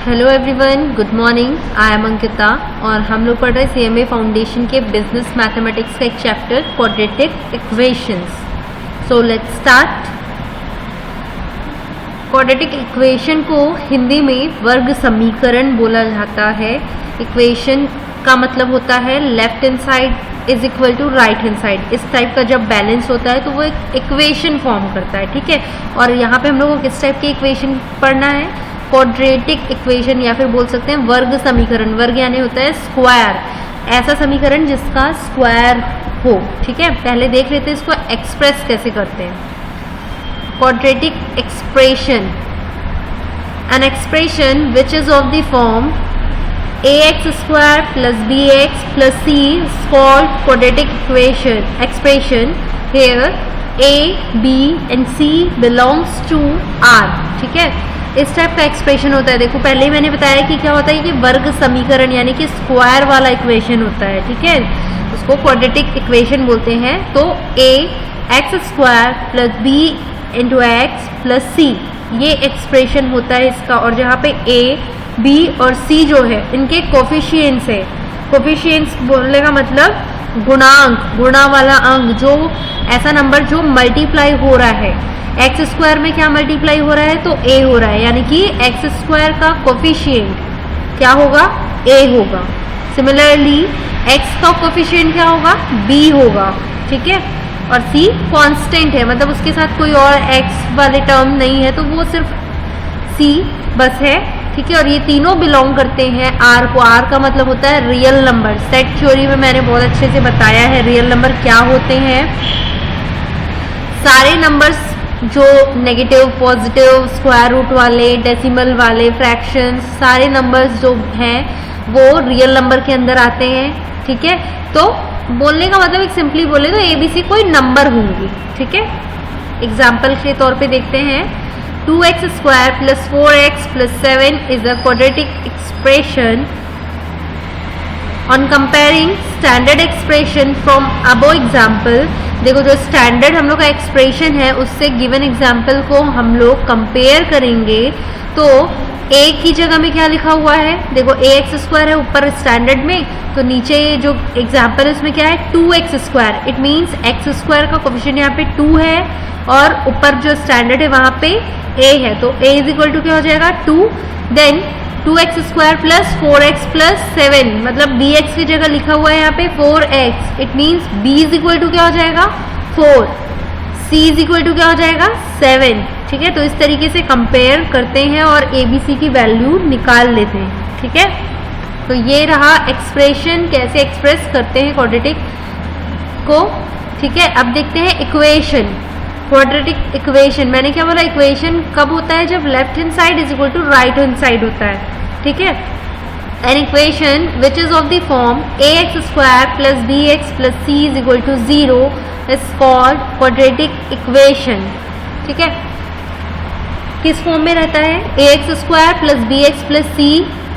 Hello everyone, good morning. I am Ankita और हम लोग पढ़ रहे हैं CMA फाउंडेशन के बिजनेस मैथमेटिक्स का एक chapter quadratic equations. So let's start. Quadratic equation को हिंदी में वर्ग समीकरण बोला जाता है। इक्वेशन का मतलब होता है left hand side is equal to right hand side. इस टाइप का जब बैलेंस होता है तो वो एक इक्वेशन फॉर्म करता है, ठीक है। और यहाँ पे हम लोग को किस टाइप की इक्वेशन पढ़ना है? क्वाड्रेटिक इक्वेशन, या फिर बोल सकते हैं वर्ग समीकरण। वर्ग यानी होता है स्क्वायर, ऐसा समीकरण जिसका स्क्वायर हो, ठीक है। पहले देख लेते हैं इसको एक्सप्रेस कैसे करते हैं। Quadratic expression, an expression which is of the form ax square plus bx plus c is called quadratic expression. Here a, b and c belongs to R, ठीक है। इस टाइप का एक्सप्रेशन होता है। देखो पहले ही मैंने बताया कि क्या होता है कि वर्ग समीकरण यानी कि स्क्वायर वाला इक्वेशन होता है, ठीक है। उसको क्वाड्रेटिक इक्वेशन बोलते हैं। तो a x square plus b into x plus c, ये एक्सप्रेशन होता है इसका। और जहाँ पे a b और c जो है इनके कोफिशिएंट्स है। कोफिशिएंट्स बोलने का मतलब गुणांक, गुणा वाला अंक, जो ऐसा नंबर जो मल्टीप्लाई हो रहा है। एक्स स्क्वायर में क्या मल्टीप्लाई हो रहा है? तो a हो रहा है, यानी कि एक्स स्क्वायर का कोफिशिएंट क्या होगा? a होगा। सिमिलरली x का कोफिशिएंट क्या होगा? b होगा, ठीक है। और c कांस्टेंट है, मतलब उसके साथ कोई और x वाले टर्म नहीं है, तो वो सिर्फ c बस है, ठीक है। और ये तीनों बिलोंग करते हैं R को। R का मतलब होता है रियल नंबर। सेट थ्योरी में मैंने बहुत अच्छे से बताया है रियल नंबर क्या होते हैं। सारे नंबर्स जो नेगेटिव, पॉजिटिव, स्क्वायर रूट वाले, डेसिमल वाले, फ्रैक्शंस, सारे नंबर्स जो हैं वो रियल नंबर के अंदर आते हैं, ठीक है। तो बोलने का मतलब एक सिंपली बोले तो ABC कोई नंबर होंगी, ठीक है। एग्जाम्पल के तौर पे देखते हैं। 2x square plus 4x plus 7 is a quadratic expression. On comparing standard expression from above example, देखो जो स्टैंडर्ड हम लोग का एक्सप्रेशन है उससे गिवन एग्जाम्पल को हम लोग कंपेयर करेंगे तो a की जगह में क्या लिखा हुआ है? देखो ax स्क्वायर है ऊपर स्टैंडर्ड में, तो नीचे जो एग्जाम्पल है उसमें क्या है? 2x square. It means x square का कोफिशिएंट यहाँ पे 2 है और ऊपर जो स्टैंडर्ड है वहाँ पे a है, तो a इज इक्वल टू क्या हो जाएगा? 2। Then 2x square plus 4x plus 7, मतलब bx की जगह लिखा हुआ है यहाँ पे 4x। It means b is equal to क्या हो जाएगा? 4। c इज इक्वल टू क्या हो जाएगा? 7, ठीक है। तो इस तरीके से कंपेयर करते हैं और ABC की वैल्यू निकाल लेते हैं, ठीक है। तो ये रहा एक्सप्रेशन, कैसे एक्सप्रेस करते हैं क्वाड्रेटिक को, ठीक है। अब देखते हैं इक्वेशन। क्वाड्रेटिक इक्वेशन, मैंने क्या बोला? इक्वेशन कब होता है? जब left hand side is equal to right hand side होता है, ठीक है। An equation which is of the form ax square plus bx plus c is equal to 0 is called quadratic equation, ठीक है। किस फॉर्म में रहता है? ax square plus bx plus c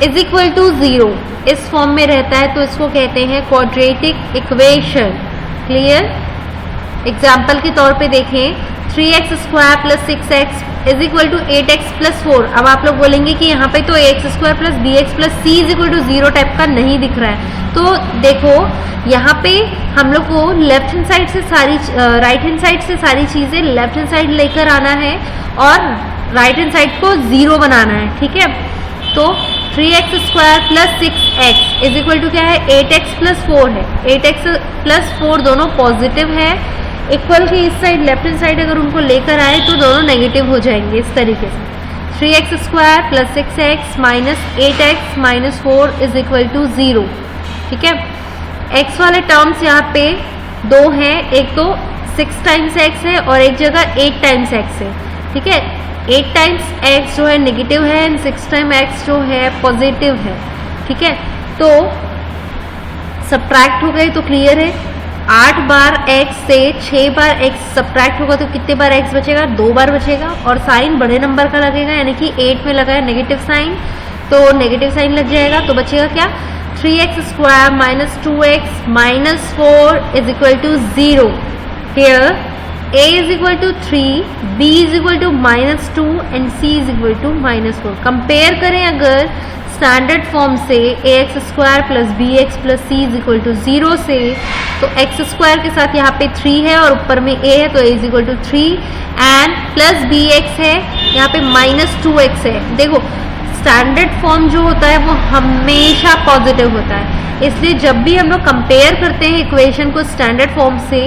is equal to 0, इस फॉर्म में रहता है, तो इसको कहते हैं क्वाड्रेटिक इक्वेशन। क्लियर? एग्जाम्पल के तौर पे देखें। 3x square plus 6x is equal to 8x plus 4। अब आप लोग बोलेंगे कि यहाँ पे तो ax square plus bx plus c is equal to 0 type का नहीं दिख रहा है। तो देखो यहाँ पे हम लोग को लेफ्ट हैंड साइड से सारी राइट हैंड साइड से सारी चीज़ें लेफ्ट हैंड साइड लेकर आना है और राइट हैंड साइड को 0 बनाना है, ठीक है। तो 3x square plus 6x is equal to क्या है? 8x प्लस 4 है। 8x प्लस 4 दोनों पॉजिटिव है। इक्वल की इस साइड लेफ्ट हैंड साइड अगर उनको लेकर आए तो दोनों नेगेटिव हो जाएंगे इस तरीके से। 3x square plus 6x minus 8x minus 4 is equal to 0, ठीक है। x वाले टर्म्स यहाँ पे 2 हैं, एक तो 6 टाइम्स x है और एक जगह 8 टाइम्स x है, ठीक है। 8 टाइम्स x जो है नेगेटिव है एंड 6 टाइम्स x जो है पॉजिटिव है, ठीक है। तो सब्ट्रैक्ट हो गए तो क्लियर है। 8 बार x से 6 बार x सब्ट्रैक्ट होगा तो कितने बार x बचेगा? 2 बार बचेगा। और साइन बड़े नंबर का लगेगा, यानी कि 8 में लगा है नेगेटिव साइन, तो नेगेटिव साइन लग जाएगा। तो बचेगा क्या? 3x square minus 2x minus 4 is equal to 0। Here a is equal to 3, b is equal to -2 and c is equal to -4। Compare करें अगर स्टैंडर्ड फॉर्म से ax² plus bx plus c is equal to 0 से, तो x² के साथ यहाँ पे 3 है और ऊपर में a है, तो a is equal to 3 and plus bx है, यहाँ पे -2x है। देखो स्टैंडर्ड फॉर्म जो होता है वो हमेशा पॉजिटिव होता है, इसलिए जब भी हम लोग कंपेयर करते हैं इक्वेशन को स्टैंडर्ड फॉर्म से,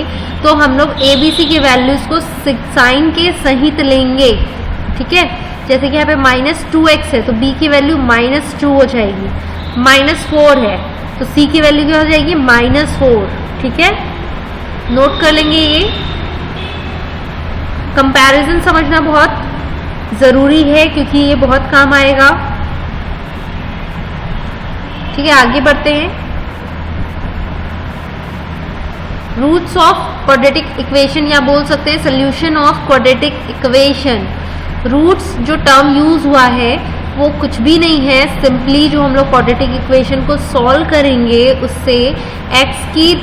तो हम लोग ए बी सी के वैल्यूज को साइन के सहित लेंगे, ठीक है। जैसे कि यहाँ पे -2x है तो b की वैल्यू -2 हो जाएगी, -4 है तो c की वैल्यू क्या हो जाएगी, -4, ठीक है। नोट कर लेंगे, ये कंपैरिजन समझना बहुत जरूरी है क्योंकि ये बहुत काम आएगा, ठीक है। आगे बढ़ते हैं। रूट्स ऑफ क्वाड्रेटिक इक्वेशन या बोल सकते हैं solution of quadratic equation. Roots जो टर्म यूज हुआ है वो कुछ भी नहीं है, सिंपली जो हम लोग क्वाड्रेटिक इक्वेशन को सॉल्व करेंगे उससे x की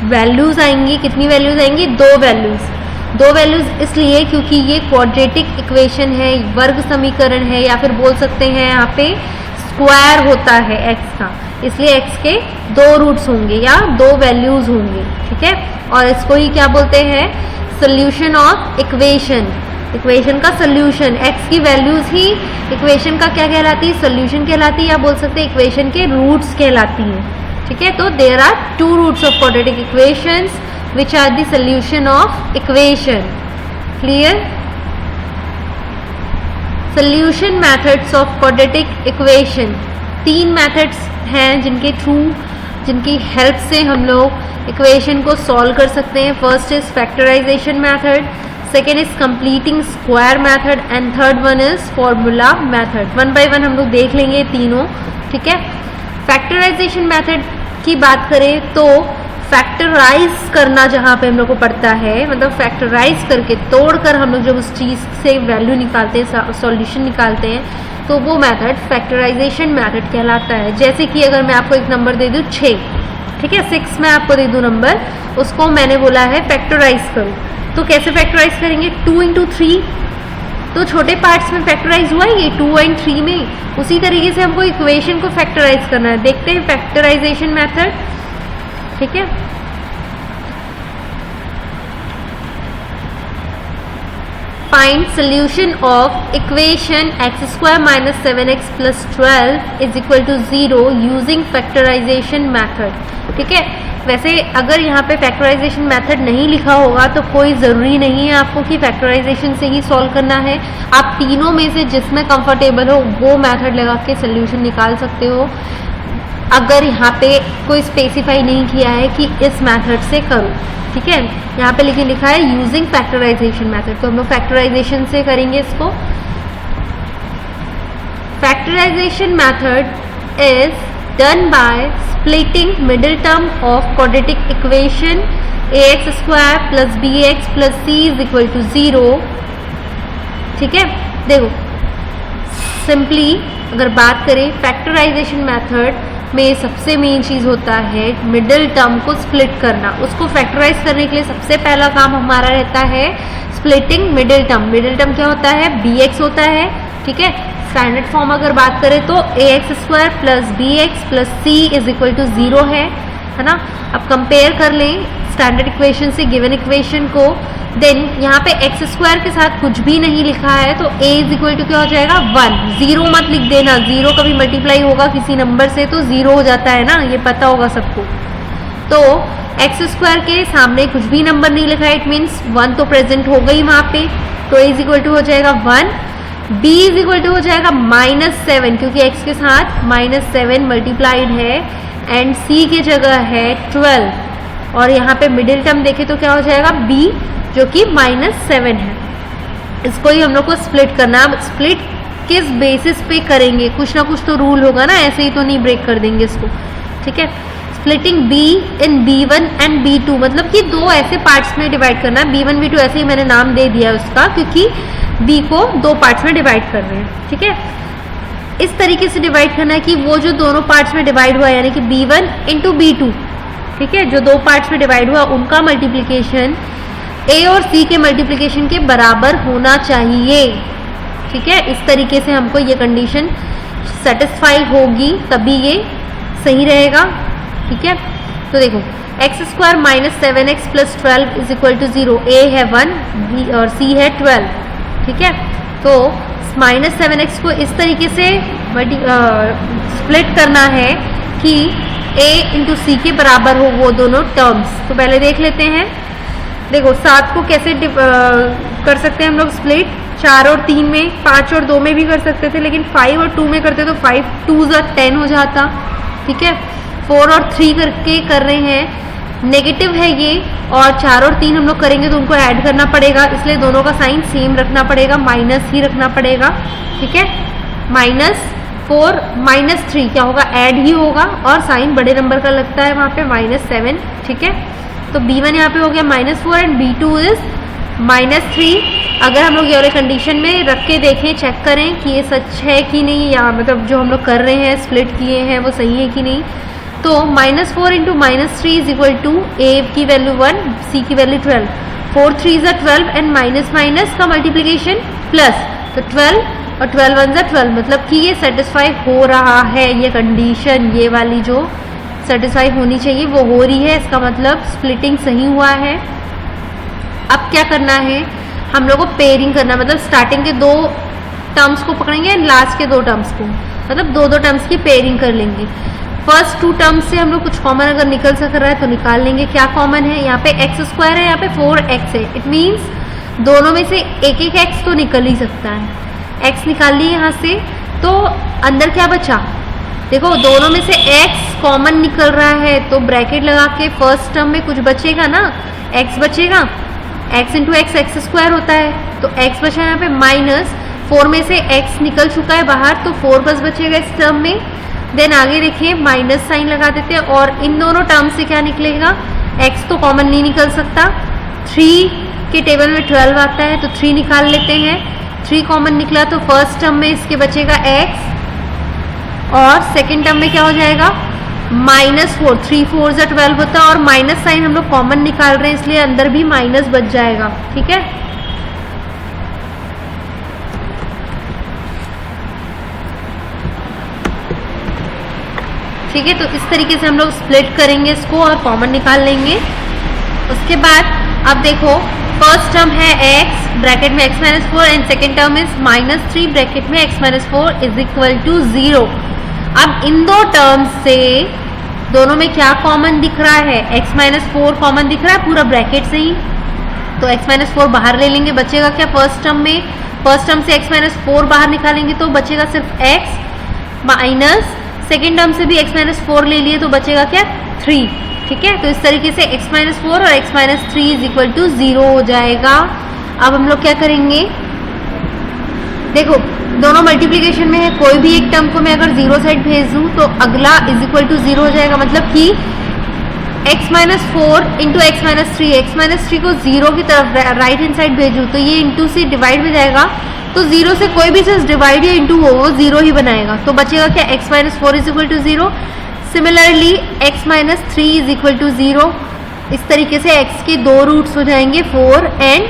वैल्यूज आएंगी। कितनी वैल्यूज आएंगी, 2 वैल्यूज इसलिए क्योंकि ये क्वाड्रेटिक इक्वेशन है, वर्ग समीकरण है, या फिर बोल सकते हैं यहाँ पे स्क्वायर होता है x का, इसलिए x के 2 रूट्स होंगे या 2 वैल्यूज होंगे, ठीक है। और इसको ही क्या बोलते हैं, सोल्यूशन ऑफ इक्वेशन। इक्वेशन का सोल्यूशन, x की वैल्यूज ही इक्वेशन का क्या कहलाती है, सोल्यूशन कहलाती है, या बोल सकते हैं इक्वेशन के रूट्स कहलाती हैं, ठीक है। तो there are 2 roots of quadratic equations which are the solution of equation. Clear? Solution methods of quadratic equation. 3 methods हैं जिनकी हेल्प से हम लोग इक्वेशन को सॉल्व कर सकते हैं। First is factorisation method, second is completing square method and third one is formula method. 1 by 1 हम लोग देख लेंगे तीनों, ठीक है। फैक्टराइजेशन मेथड की बात करें तो फैक्टराइज करना जहाँ पे हम लोग को पड़ता है, मतलब फैक्टराइज करके तोड़कर हम लोग जब उस चीज़ से वैल्यू निकालते हैं, सॉल्यूशन निकालते हैं, तो वो मेथड फैक्टराइजेशन मेथड कहलाता है। जैसे कि अगर मैं आपको एक नंबर दे दूँ 6, ठीक है, 6 मैं आपको दे दूँ नंबर, उसको मैंने बोला है फैक्टराइज करो, तो कैसे फैक्टराइज करेंगे, 2 × 3, तो छोटे पार्ट्स में फैक्टराइज हुआ ये 2 और 3 में, उसी तरीके से हमको इक्वेशन को फैक्टराइज करना है। देखते हैं फैक्टराइजेशन मेथड, ठीक है। Find solution of equation x² - 7x + 12 is equal to 0 using factorisation method, ठीक है। वैसे अगर यहाँ पे फैक्टराइजेशन मेथड नहीं लिखा होगा तो कोई ज़रूरी नहीं है आपको कि फैक्टराइजेशन से ही सॉल्व करना है, आप तीनों में से जिसमें कंफर्टेबल हो वो मेथड लगा के सोल्यूशन निकाल सकते हो, अगर यहाँ पे कोई स्पेसिफाई नहीं किया है कि इस मेथड से करो, ठीक है। यहाँ पे लेकिन लिखा है यूजिंग फैक्टराइजेशन मेथड, तो हम लोग फैक्टराइजेशन से करेंगे इसको। Factorisation method is done by splitting middle term of quadratic equation ax² + bx + c = 0, ठीक है। देखो सिंपली अगर बात करें फैक्टराइजेशन मेथड में सबसे मेन चीज़ होता है मिडिल टर्म को स्प्लिट करना। उसको फैक्टराइज करने के लिए सबसे पहला काम हमारा रहता है splitting middle term. Middle term क्या होता है, bx होता है, ठीक है। स्टैंडर्ड फॉर्म अगर बात करें तो ax² + bx + c = 0 है ना। अब कंपेयर कर लें स्टैंडर्ड इक्वेशन से गिवन इक्वेशन को, देन यहाँ पे x² के साथ कुछ भी नहीं लिखा है तो a = क्या हो जाएगा, 1। 0 मत लिख देना, 0 कभी मल्टीप्लाई होगा किसी नंबर से तो 0 हो जाता है ना, ये पता होगा सबको। तो x² के सामने कुछ भी नंबर नहीं लिखा है, इट मीन्स 1 तो प्रेजेंट हो गई वहाँ पे, तो a = हो जाएगा 1। b = हो जाएगा -7 क्योंकि x के साथ -7 मल्टीप्लाइड है एंड c की जगह है 12, और यहाँ पे मिडिल टर्म देखें तो क्या हो जाएगा b जो कि -7 है। इसको ही हम लोग को स्प्लिट करना। अब स्प्लिट किस बेसिस पे करेंगे, कुछ ना कुछ तो रूल होगा ना, ऐसे ही तो नहीं ब्रेक कर देंगे इसको, ठीक है। Splitting b in b1 and b2, मतलब कि 2 ऐसे पार्ट्स में डिवाइड करना है। b1 b2 ऐसे ही मैंने नाम दे दिया है उसका क्योंकि b को 2 पार्ट्स में डिवाइड कर रहे हैं, ठीक है। इस तरीके से डिवाइड करना है कि वो जो दोनों पार्ट्स में डिवाइड हुआ यानी कि b1 × b2, ठीक है, जो 2 पार्ट्स में डिवाइड हुआ उनका मल्टीप्लीकेशन ए और सी के मल्टीप्लिकेशन के बराबर होना चाहिए। ठीक है, इस तरीके से हमको ये कंडीशन सेटिस्फाई होगी तभी ये सही रहेगा। ठीक है, तो देखो x square minus 7x plus 12 is equal to 0, a है 1 बी और सी है 12। ठीक है, तो माइनस 7x को इस तरीके से स्प्लिट करना है कि a इंटू सी के बराबर हो वो दोनों टर्म्स। तो पहले देख लेते हैं। देखो 7 को कैसे कर सकते हैं हम लोग स्प्लिट, 4 और 3 में, 5 और 2 में भी कर सकते थे, लेकिन 5 और 2 में करते तो 5 2 10 हो जाता। ठीक है, 4 और 3 करके कर रहे हैं, नेगेटिव है ये, और 4 और 3 हम लोग करेंगे तो उनको ऐड करना पड़ेगा, इसलिए दोनों का साइन सेम रखना पड़ेगा, माइनस ही रखना पड़ेगा। ठीक है, -4 -3 क्या होगा, ऐड ही होगा, और साइन बड़े नंबर का लगता है वहाँ पे -7। ठीक है, तो B1 यहाँ पे हो गया -4 एंड B2 इज -3। अगर हम लोग ये वाले कंडीशन में रख के देखें, चेक करें कि ये सच है कि नहीं, या मतलब जो हम लोग कर रहे हैं स्प्लिट किए हैं वो सही है कि नहीं। तो -4 इंटू -3 इज इक्वल टू ए की वैल्यू 1, सी की वैल्यू 12, 4 3 ज़ा 12 एंड माइनस माइनस का मल्टीप्लीकेशन प्लस, तो 12 और 12 1 ज़ा 12, मतलब कि ये सेटिस्फाई हो रहा है, ये कंडीशन ये वाली जो सेटिस्फाई होनी चाहिए वो हो रही है, इसका मतलब स्प्लिटिंग सही हुआ है। अब क्या करना है, हम लोग को पेयरिंग करना, मतलब स्टार्टिंग के 2 टर्म्स को पकड़ेंगे एंड लास्ट के 2 टर्म्स को, मतलब 2 टर्म्स की पेयरिंग कर लेंगे। फर्स्ट 2 टर्म्स से हम लोग कुछ कॉमन अगर निकल सक रहा है तो निकाल लेंगे। क्या कॉमन है, यहाँ पे एक्स स्क्वायर है, यहाँ पे 4x है, इट मीन्स दोनों में से एक x तो निकल ही सकता है। x निकाल लिए यहाँ से, तो अंदर क्या बचा, देखो दोनों में से x कॉमन निकल रहा है, तो ब्रैकेट लगा के फर्स्ट टर्म में कुछ बचेगा ना, x बचेगा, x into x x square होता है, तो x बचा यहाँ पे -4 में से x निकल चुका है बाहर, तो 4 बस बचेगा इस टर्म में। देन आगे देखिए माइनस साइन लगा देते हैं, और इन दोनों टर्म से क्या निकलेगा, x तो कॉमन नहीं निकल सकता, 3 के टेबल में 12 आता है, तो 3 निकाल लेते हैं, 3 कॉमन निकला तो फर्स्ट टर्म में इसके बचेगा x, और सेकेंड टर्म में क्या हो जाएगा -4, 3 4 ज़ा 12 होता है, और माइनस साइन हम लोग कॉमन निकाल रहे हैं इसलिए अंदर भी माइनस बच जाएगा। ठीक है, ठीक है, तो इस तरीके से हम लोग स्प्लिट करेंगे इसको और कॉमन निकाल लेंगे। उसके बाद अब देखो फर्स्ट टर्म है x ब्रैकेट में x-4 and second term is -3 bracket में x-4 इज इक्वल टू 0। अब इन 2 टर्म्स से दोनों में क्या कॉमन दिख रहा है, x-4 कॉमन दिख रहा है पूरा ब्रैकेट से ही, तो x-4 बाहर ले लेंगे, बचेगा क्या फर्स्ट टर्म में, फर्स्ट टर्म से x-4 बाहर निकालेंगे तो बचेगा सिर्फ x माइनस सेकेंड टर्म से भी x-4 ले लिए तो बचेगा क्या 3। ठीक है, तो इस तरीके से x-4 और x-3 इज इक्वल टू 0 हो जाएगा। अब हम लोग क्या करेंगे, देखो दोनों मल्टीप्लिकेशन में है, कोई भी एक टर्म को मैं अगर 0 साइड भेज दूं तो अगला इज इक्वल टू 0 हो जाएगा, मतलब कि x-4 इंटू x-3, x-3 को 0 की तरफ राइट हैंड साइड भेजूँ तो ये इंटू से डिवाइड में जाएगा, तो 0 से कोई भी चीज डिवाइड या इंटू हो वो 0 ही बनाएगा, तो बचेगा क्या x-4 is equal to 0। Similarly x-3 is equal to 0। इस तरीके से x के 2 रूट्स हो जाएंगे 4 एंड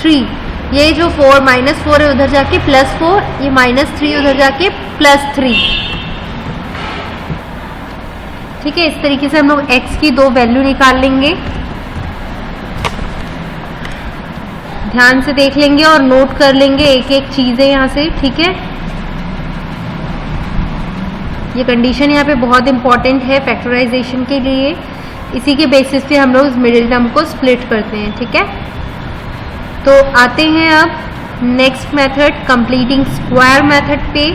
3, ये जो 4 -4 है उधर जाके +4, ये -3 उधर जाके +3। ठीक है, इस तरीके से हम लोग x की 2 वैल्यू निकाल लेंगे, ध्यान से देख लेंगे और नोट कर लेंगे एक एक चीजें यहाँ से। ठीक है, ये कंडीशन यहाँ पे बहुत इंपॉर्टेंट है फैक्टराइजेशन के लिए, इसी के बेसिस पे हम लोग मिडिल टर्म को स्प्लिट करते हैं। ठीक है, तो आते हैं अब next method completing square method पे।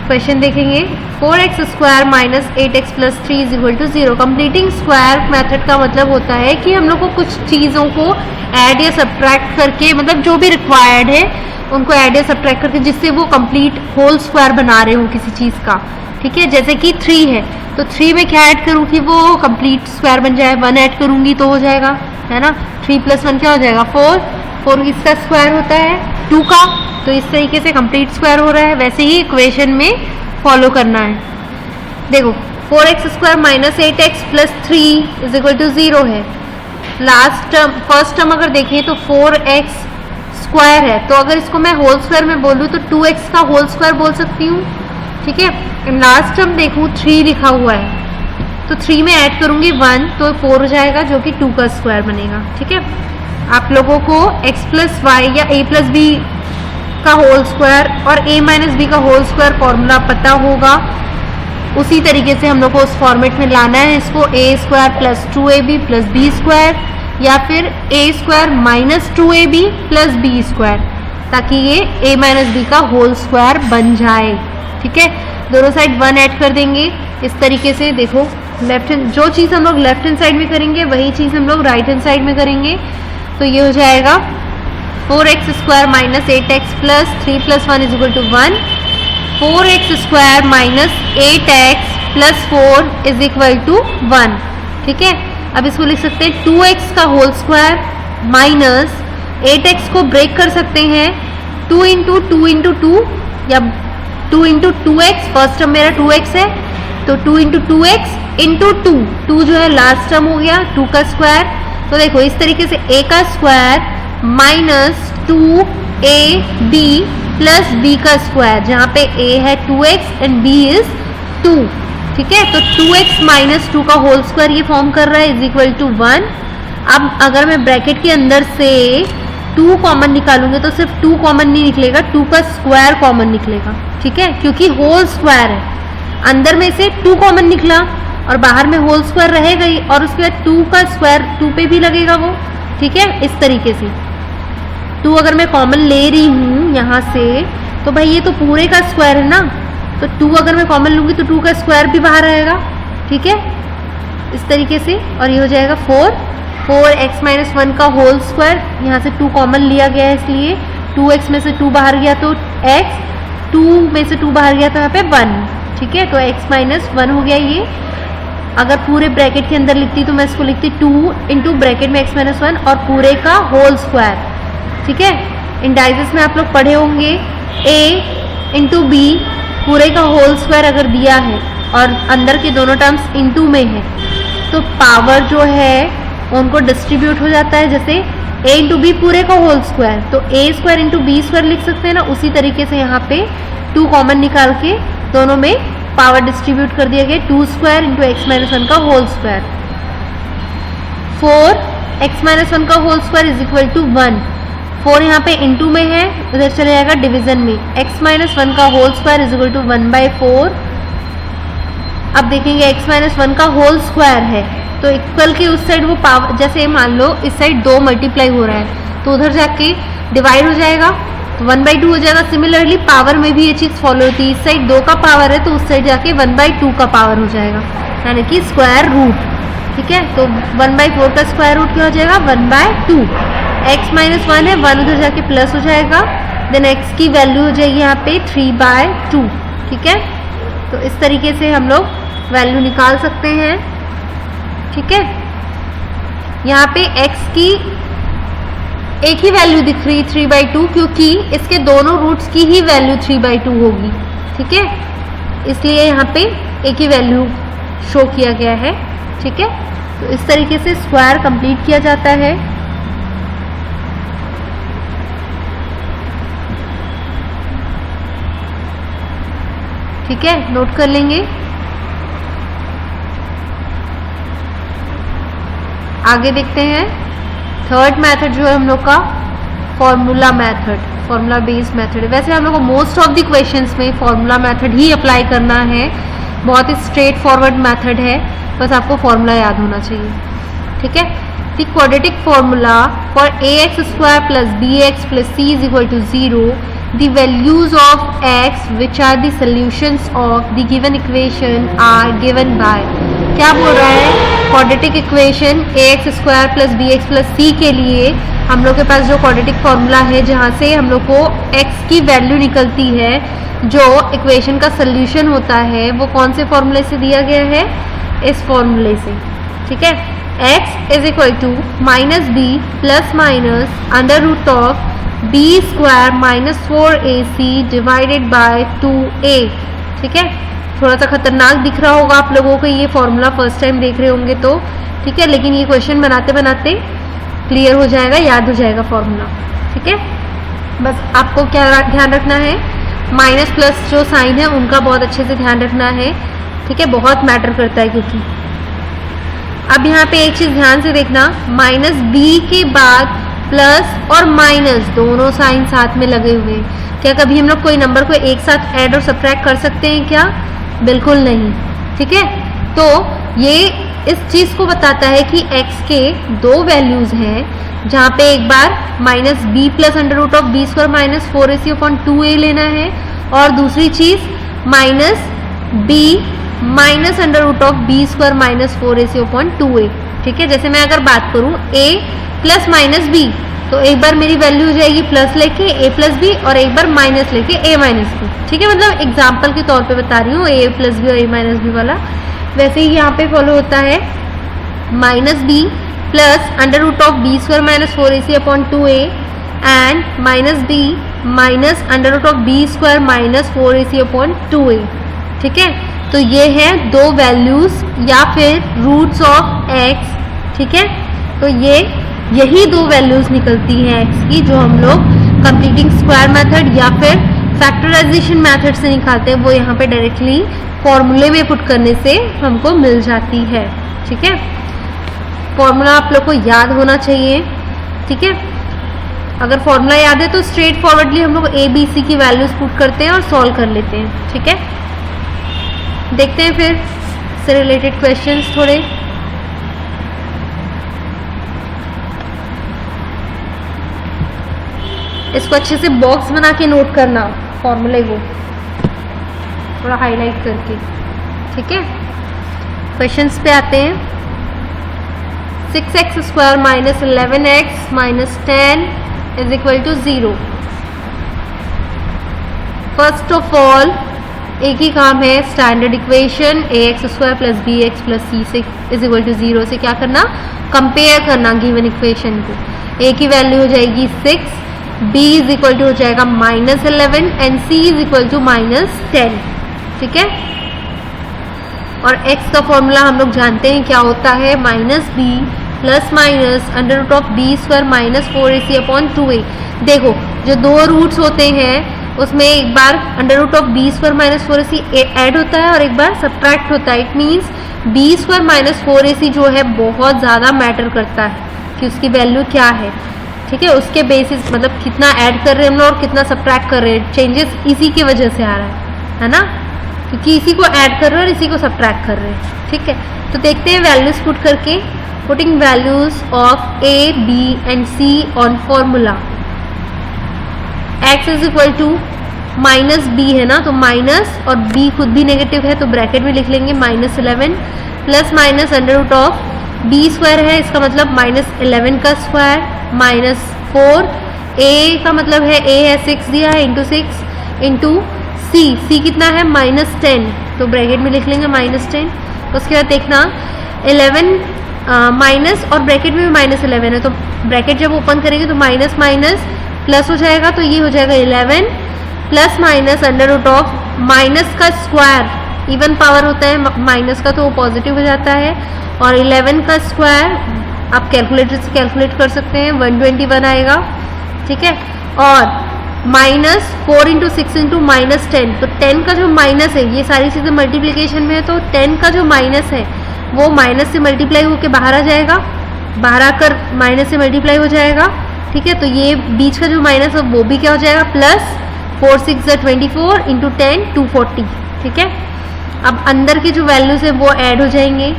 क्वेश्चन देखेंगे 4x square minus 8x plus 3 is equal to 0। Completing square method का मतलब होता है कि हम लोग को कुछ चीज़ों को ऐड या सब्ट्रैक्ट करके, मतलब जो भी रिक्वायर्ड है उनको ऐड या सब्ट्रैक्ट करके जिससे वो कंप्लीट होल स्क्वायर बना रहे हो किसी चीज़ का। ठीक है, जैसे कि 3 है तो 3 में क्या ऐड करूँ कि वो कंप्लीट स्क्वायर बन जाए, 1 ऐड करूँगी तो हो जाएगा, है ना, 3 + 1 क्या हो जाएगा 4 इसका स्क्वायर होता है 2 का, तो इस तरीके से कंप्लीट स्क्वायर हो रहा है। वैसे ही इक्वेशन में फॉलो करना है। देखो 4x square minus 8x plus 3 is equal to 0 है। लास्ट टर्म फर्स्ट टर्म अगर देखें तो 4x स्क्वायर है, तो अगर इसको मैं होल स्क्वायर में बोलूँ तो 2x का होल स्क्वायर बोल सकती हूँ, ठीक है। लास्ट टर्म देखूँ 3 लिखा हुआ है, तो 3 में ऐड करूंगी 1 तो 4 हो जाएगा, जो कि 2 का स्क्वायर बनेगा, ठीक है। आप लोगों को x प्लस वाई या a प्लस बी का होल स्क्वायर और a माइनस बी का होल स्क्वायर फॉर्मूला पता होगा, उसी तरीके से हम लोग को उस फॉर्मेट में लाना है इसको। a square plus 2ab plus b square या फिर a square minus 2ab plus b square, ताकि ये a माइनस बी का होल स्क्वायर बन जाए, ठीक है। दोनों साइड 1 ऐड कर देंगे इस तरीके से। देखो लेफ्ट हैंड, जो चीज़ हम लोग लेफ्ट हैंड साइड में करेंगे वही चीज़ हम लोग राइट हैंड साइड में करेंगे, तो ये हो जाएगा 4x square minus 8x plus 3 plus 1 is equal to 1। 4x square minus 8x plus 4 is equal to 1, ठीक है। अब इसको लिख सकते हैं 2x का होल स्क्वायर माइनस 8x को ब्रेक कर सकते हैं 2 इंटू 2 इंटू 2 या 2 इंटू 2x, फर्स्ट टर्म मेरा 2x है तो 2 इंटू 2x इंटू 2 जो है लास्ट टर्म हो गया 2 का स्क्वायर। तो देखो इस तरीके से a का square minus 2ab plus b का स्क्वायर, जहाँ पे a है 2x एंड b इज 2, ठीक है। तो 2x माइनस 2 का होल स्क्वायर ये फॉर्म कर रहा है इज इक्वल टू 1। अब अगर मैं ब्रैकेट के अंदर से 2 कॉमन निकालूंगी तो सिर्फ 2 कॉमन नहीं निकलेगा, 2 का स्क्वायर कॉमन निकलेगा, ठीक है, क्योंकि होल स्क्वायर है। अंदर में से 2 कॉमन निकला और बाहर में होल स्क्वायर रहेगा ही, और उसके बाद 2 का स्क्वायर 2 पे भी लगेगा वो, ठीक है। इस तरीके से 2 अगर मैं कॉमन ले रही हूँ यहाँ से तो भाई ये तो पूरे का स्क्वायर है ना, तो 2 अगर मैं कॉमन लूँगी तो 2 का स्क्वायर भी बाहर आएगा, ठीक है, इस तरीके से। और ये हो जाएगा 4x माइनस 1 का होल स्क्वायर, यहाँ से 2 कॉमन लिया गया है इसलिए 2x में से 2 बाहर गया तो x, 2 में से 2 बाहर गया तो यहाँ पे 1, ठीक है। तो x माइनस 1 हो गया ये। अगर पूरे ब्रैकेट के अंदर लिखती तो मैं इसको लिखती 2 इंटू ब्रैकेट में x माइनस 1 और पूरे का होल स्क्वायर, ठीक है। इंडाइसिस में आप लोग पढ़े होंगे a इंटू बी पूरे का होल स्क्वायर अगर दिया है और अंदर के दोनों टर्म्स इंटू में है तो पावर जो है उनको डिस्ट्रीब्यूट हो जाता है, जैसे a इंटू बी पूरे का होल स्क्वायर, तो a स्क्वायर इंटू बी स्क्वायर लिख सकते हैं ना। उसी तरीके से यहाँ पे 2 कॉमन निकाल के दोनों में पावर डिस्ट्रीब्यूट कर दिया गया, 2 स्क्वायर इंटू एक्स माइनस 1 का होल स्क्वायर। 4x माइनस 1 का whole square is equal to 1। 4 यहाँ पे इंटू में है, उधर चले जाएगा डिवीजन में, x माइनस 1 का whole square is equal to 1/4। अब देखेंगे x माइनस 1 का होल स्क्वायर है तो इक्वल के उस साइड वो पावर, जैसे मान लो इस साइड 2 मल्टीप्लाई हो रहा है तो उधर जाके डिवाइड हो जाएगा तो 1/2 हो जाएगा। सिमिलरली पावर में भी ये चीज़ फॉलो होती है, इस साइड 2 का पावर है तो उस साइड जाके 1/2 का पावर हो जाएगा, यानी कि स्क्वायर रूट, ठीक है। तो 1/4 का स्क्वायर रूट क्या हो जाएगा 1/2। x माइनस 1 है, 1 उधर जाके प्लस हो जाएगा, देन x की वैल्यू हो जाएगी यहाँ पे 3/2, ठीक है। तो इस तरीके से हम लोग वैल्यू निकाल सकते हैं, ठीक है। यहाँ पे x की एक ही वैल्यू दिख रही 3/2 क्योंकि इसके दोनों रूट्स की ही वैल्यू 3/2 होगी, ठीक है, इसलिए यहाँ पे एक ही वैल्यू शो किया गया है, ठीक है। तो इस तरीके से स्क्वायर कंप्लीट किया जाता है। ठीक है, नोट कर लेंगे। आगे देखते हैं थर्ड मेथड जो है हम लोग का formula method, formula based method. वैसे हम लोग को मोस्ट ऑफ द क्वेश्चंस में फॉर्मूला मेथड ही अप्लाई करना है, बहुत ही स्ट्रेट फॉरवर्ड मेथड है, बस आपको फॉर्मूला याद होना चाहिए, ठीक है। The quadratic formula for ax square plus bx plus c is equal to 0, the values of x which are the solutions of the given equation are given by, क्या बोल रहा है, quadratic equation ax square plus bx plus c के लिए हम लोग के पास जो क्वाड्रेटिक फॉर्मूला है जहाँ से हम लोग को x की वैल्यू निकलती है, जो इक्वेशन का सोल्यूशन होता है, वो कौन से फॉर्मूले से दिया गया है, इस फॉर्मूले से, ठीक है। x is equal to minus b plus minus under root of b square minus 4ac divided by 2a, ठीक है। थोड़ा सा खतरनाक दिख रहा होगा आप लोगों को ये फॉर्मूला, फर्स्ट टाइम देख रहे होंगे तो, ठीक है, लेकिन ये क्वेश्चन बनाते बनाते क्लियर हो जाएगा, याद हो जाएगा फॉर्मूला, ठीक है। बस आपको क्या ध्यान रखना है, माइनस प्लस जो साइन है उनका बहुत अच्छे से ध्यान रखना है, ठीक है, बहुत मैटर करता है क्योंकि। अब यहाँ पे एक चीज ध्यान से देखना, माइनस बी के बाद प्लस और माइनस दोनों साइन साथ में लगे हुए हैं। क्या कभी हम लोग कोई नंबर को एक साथ ऐड और सब्ट्रैक्ट कर सकते हैं क्या? बिल्कुल नहीं, ठीक है। तो ये इस चीज को बताता है कि x के दो वैल्यूज हैं, जहाँ पे एक बार minus b plus under root of b square minus 4ac upon 2a लेना है, और दूसरी चीज minus b minus under root of b square minus 4ac upon 2a, ठीक है। जैसे मैं अगर बात करूं a प्लस माइनस बी, तो एक बार मेरी वैल्यू हो जाएगी प्लस लेके a प्लस बी, और एक बार माइनस लेके a माइनस बी, ठीक है। मतलब एग्जाम्पल के तौर पे बता रही हूँ a प्लस बी और a माइनस बी वाला। वैसे ही यहाँ पे फॉलो होता है minus b plus under root of b square minus 4ac upon 2a and minus b minus under root of b square minus 4ac upon 2a, ठीक है। तो ये है दो वैल्यूज या फिर रूट्स ऑफ x, ठीक है। तो यही दो वैल्यूज निकलती हैं x की, जो हम लोग कंप्लीटिंग स्क्वायर मेथड या फिर फैक्टराइजेशन मेथड से निकालते हैं, वो यहाँ पे डायरेक्टली फॉर्मूले में पुट करने से हमको मिल जाती है, ठीक है। फॉर्मूला आप लोग को याद होना चाहिए, ठीक है। अगर फॉर्मूला याद है तो स्ट्रेट फॉरवर्डली हम लोग a b c की वैल्यूज पुट करते हैं और सॉल्व कर लेते हैं, ठीक है। देखते हैं फिर से रिलेटेड क्वेश्चंस थोड़े। इसको अच्छे से बॉक्स बना के नोट करना, फॉर्मूले को थोड़ा हाईलाइट करके, ठीक है। क्वेश्चंस पे आते हैं। 6x square minus 11x minus 10 is equal to 0। First of all एक ही काम है, standard equation ax square plus bx plus c से इज इक्वल टू 0 से क्या करना, कंपेयर करना गिवन इक्वेशन को। a की वैल्यू हो जाएगी 6, b इज इक्वल टू हो जाएगा minus 11 and c is equal to minus 10, ठीक है। और x का फॉर्मूला हम लोग जानते हैं क्या होता है, minus b plus minus under root of b square minus 4ac upon 2a। देखो जो दो रूट्स होते हैं उसमें एक बार under root of b square minus 4ac add होता है और एक बार सब्ट्रैक्ट होता है। It means b square minus 4ac जो है बहुत ज़्यादा मैटर करता है कि उसकी वैल्यू क्या है, ठीक है। उसके बेसिस मतलब कितना ऐड कर रहे हैं हम लोग और कितना सब्ट्रैक्ट कर रहे हैं, चेंजेस इसी की वजह से आ रहा है ना, क्योंकि इसी को ऐड कर रहे हैं और इसी को सब्ट्रैक्ट कर रहे हैं, ठीक है। तो देखते हैं वैल्यूज पुट करके, putting values of a b and c on formula. x is equal to minus b है ना, तो माइनस और b खुद भी नेगेटिव है तो ब्रैकेट में लिख लेंगे minus 11 plus minus under root of b square है, इसका मतलब माइनस 11 का स्क्वायर माइनस 4, a का मतलब है a है 6 दिया है इंटू 6 इंटू c कितना है माइनस 10, तो ब्रैकेट में लिख लेंगे माइनस 10। उसके बाद देखना 11 माइनस और ब्रैकेट में भी माइनस 11 है, तो ब्रैकेट जब ओपन करेंगे तो माइनस माइनस प्लस हो जाएगा, तो ये हो जाएगा 11 plus minus under root of minus का स्क्वायर, इवन पावर होता है माइनस का तो वो पॉजिटिव हो जाता है, और 11 का स्क्वायर आप कैलकुलेटर से कैलकुलेट कर सकते हैं 121 आएगा, ठीक है। और माइनस 4 इंटू 6 इंटू माइनस 10, तो 10 का जो माइनस है, ये सारी चीज़ें मल्टीप्लीकेशन में है, तो 10 का जो माइनस है वो माइनस से मल्टीप्लाई होकर बाहर आ जाएगा, बाहर आकर माइनस से मल्टीप्लाई हो जाएगा, ठीक है। तो ये बीच का जो माइनस है वो भी क्या हो जाएगा प्लस 4 6 24 इंटू 10 240, ठीक है। अब अंदर के जो वैल्यूज है वो ऐड हो जाएंगे,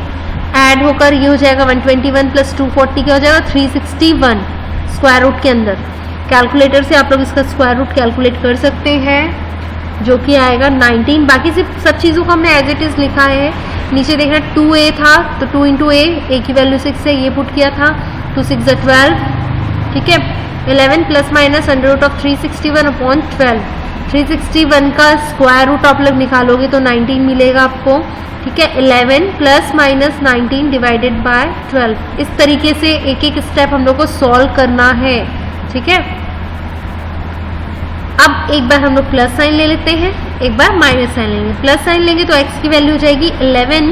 ऐड होकर ये हो जाएगा 121 प्लस 240 क्या हो जाएगा 361 स्क्वायर रूट के अंदर। कैलकुलेटर से आप लोग इसका स्क्वायर रूट कैलकुलेट कर सकते हैं, जो कि आएगा 19। बाकी सिर्फ सब चीज़ों को हमने एज इट इज़ लिखा है। नीचे देखना 2a था तो 2 इंटू a की वैल्यू 6 है, ये पुट किया था, 2 6 12, ठीक है। 11 plus minus under root of 361 upon 12, 361 का स्क्वायर रूट आप लोग निकालोगे तो 19 मिलेगा आपको, ठीक है। 11 प्लस माइनस 19 डिवाइडेड बाय 12। इस तरीके से एक एक स्टेप हम लोग को सॉल्व करना है, ठीक है। अब एक बार हम लोग प्लस साइन ले लेते हैं, एक बार माइनस साइन लेंगे। प्लस साइन लेंगे तो x की वैल्यू हो जाएगी 11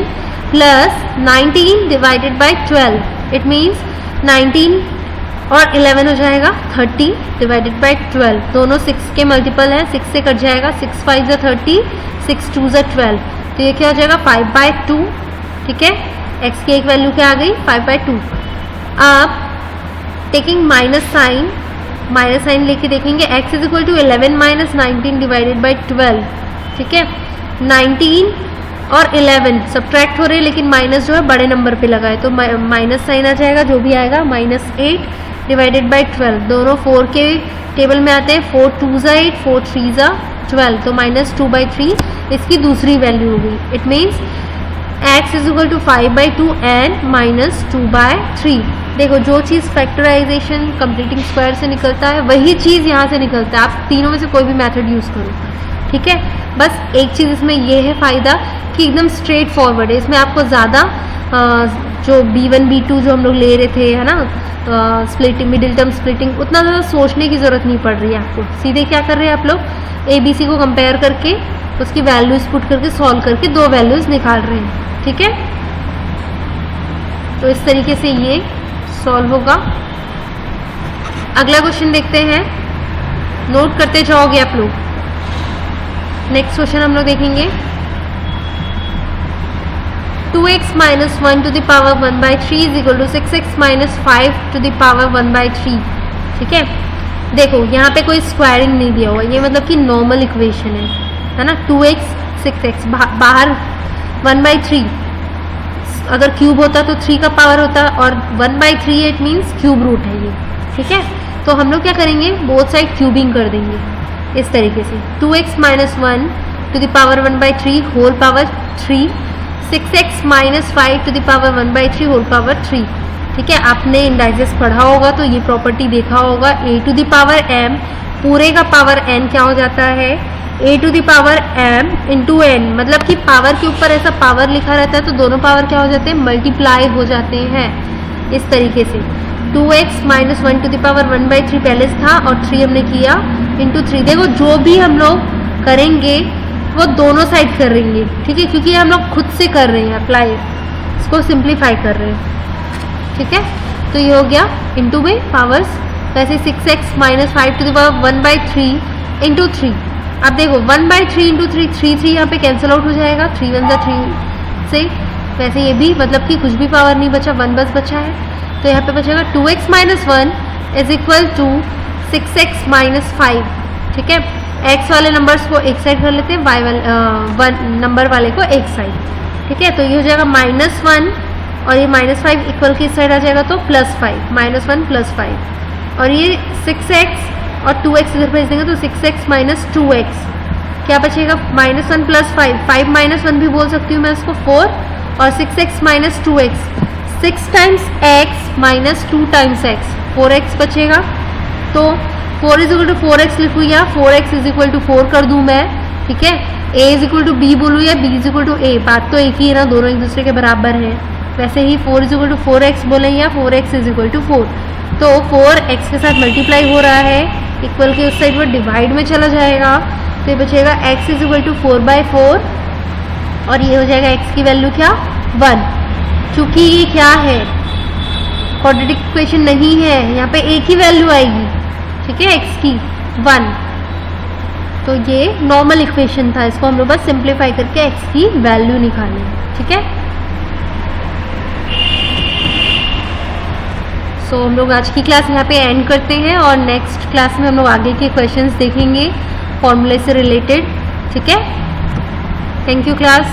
plus 19 divided by 12। It means 19 और 11 हो जाएगा 30 डिवाइडेड बाई 12। दोनों 6 के मल्टीपल हैं, 6 से कट जाएगा, 6 5 ज़ा 30, 6 2 ज़ा 12। तो ये क्या हो जाएगा 5/2। ठीक है, x की एक वैल्यू क्या आ गई 5/2। अब टेकिंग माइनस साइन लेके देखेंगे x is equal to 11 minus 19 divided by 12। ठीक है, 19 और 11 सब्ट्रैक्ट हो रहे हैं, लेकिन माइनस जो है बड़े नंबर पे लगा है, तो माइनस साइन आ जाएगा, जो भी आएगा -8 डिवाइडेड बाई 12। दोनों 4 के टेबल में आते हैं, 4 2 ज़ा 8, 4 3 ज़ा 12, तो -2/3 इसकी दूसरी वैल्यू हो गई। It means x is equal to 5/2 and -2/3। देखो, जो चीज़ फैक्टराइजेशन कंप्लीटिंग स्क्वायर से निकलता है वही चीज़ यहाँ से निकलता है। आप तीनों में से कोई भी मेथड यूज़ करो। ठीक है, बस एक चीज़ इसमें ये है फ़ायदा कि एकदम स्ट्रेट फॉरवर्ड है। इसमें आपको ज़्यादा जो B1 B2 जो हम लोग ले रहे थे, है ना, स्प्लिटिंग, मिडिल टर्म स्प्लिटिंग, उतना ज़्यादा सोचने की ज़रूरत नहीं पड़ रही है आपको। सीधे क्या कर रहे हैं आप लोग, ABC को कंपेयर करके उसकी वैल्यूज़ पुट करके सॉल्व करके दो वैल्यूज़ निकाल रहे हैं। ठीक है, तो इस तरीके से ये सॉल्व होगा। अगला क्वेश्चन देखते हैं, नोट करते जाओगे आप लोग। नेक्स्ट क्वेश्चन हम लोग देखेंगे, 2x minus 1 to the power 1/3 is equal to 6x minus 5 to the power 1/3। ठीक है, देखो यहाँ पे कोई स्क्वायरिंग नहीं दिया हुआ, ये मतलब कि नॉर्मल इक्वेशन है ना। 2x 6x बाहर 1/3, अगर क्यूब होता तो 3 का पावर होता, और 1/3 इट मीन्स क्यूब रूट है ये। ठीक है, तो हम लोग क्या करेंगे, बोथ साइड क्यूबिंग कर देंगे इस तरीके से। 2x minus 1 to the power 1/3 whole power 3, 6x minus 5 to the power 1/3 whole power 3। ठीक है, आपने इंडाइसेस पढ़ा होगा तो ये प्रॉपर्टी देखा होगा। a to the power m पूरे का पावर n क्या हो जाता है, a to the power m into n, मतलब कि पावर के ऊपर ऐसा पावर लिखा रहता है तो दोनों पावर क्या हो जाते हैं, मल्टीप्लाई हो जाते हैं इस तरीके से। 2x minus 1 to the power 1/3 पहले था और 3 हमने किया into 3। देखो, जो भी हम लोग करेंगे वो दोनों साइड करेंगे। ठीक है, क्योंकि हम लोग खुद से कर रहे हैं, अप्लाई, इसको सिंप्लीफाई कर रहे हैं। ठीक है, तो ये हो गया इंटू में पावर्स, वैसे 6x minus 5 to the power 1/3 into 3। अब देखो 1/3 इंटू 3, 3 यहाँ पे कैंसिल आउट हो जाएगा, 3 1 3 से, वैसे ये भी मतलब कि कुछ भी पावर नहीं बचा, 1 बस बचा है, तो यहाँ पे बचेगा 2x minus 1 is equal to 6x minus 5। ठीक है, x वाले नंबर्स को एक साइड कर लेते हैं, y वाले नंबर वाले को एक साइड। ठीक है, तो ये हो जाएगा -1 और ये -5 इक्वल की साइड आ जाएगा तो +5, -1 +5, और ये 6x और 2x इधर भेज देंगे तो 6x minus 2x क्या बचेगा, -1 +5, 5 -1 भी बोल सकती हूँ मैं इसको, 4, और 6x minus 2x, 6 times x minus 2 times x, 4x बचेगा। तो 4 इज इक्वल टू 4x लिखूँ या 4x इज इक्वल टू 4 कर दूँ मैं। ठीक है, a is equal to b बोलूँ या b is equal to a, बात तो एक ही है ना, दोनों एक दूसरे के बराबर हैं। वैसे ही 4 इज इक्वल टू 4x बोलें या 4x इज इक्वल टू 4, तो 4x के साथ मल्टीप्लाई हो रहा है, इक्वल के उस साइड वो डिवाइड में चला जाएगा, तो ये बचेगा x इज इक्वल टू 4/4, और ये हो जाएगा x की वैल्यू क्या, 1। चूंकि ये क्या है, क्वाड्रेटिक इक्वेशन नहीं है, यहाँ पे एक ही वैल्यू आएगी। ठीक है, x की 1, तो ये नॉर्मल इक्वेशन था, इसको हम लोग बस सिंप्लीफाई करके x की वैल्यू निकालें। ठीक है, सो हम लोग आज की क्लास यहाँ पे एंड करते हैं, और नेक्स्ट क्लास में हम लोग आगे के क्वेश्चंस देखेंगे फॉर्मूले से रिलेटेड। ठीक है, थैंक यू क्लास।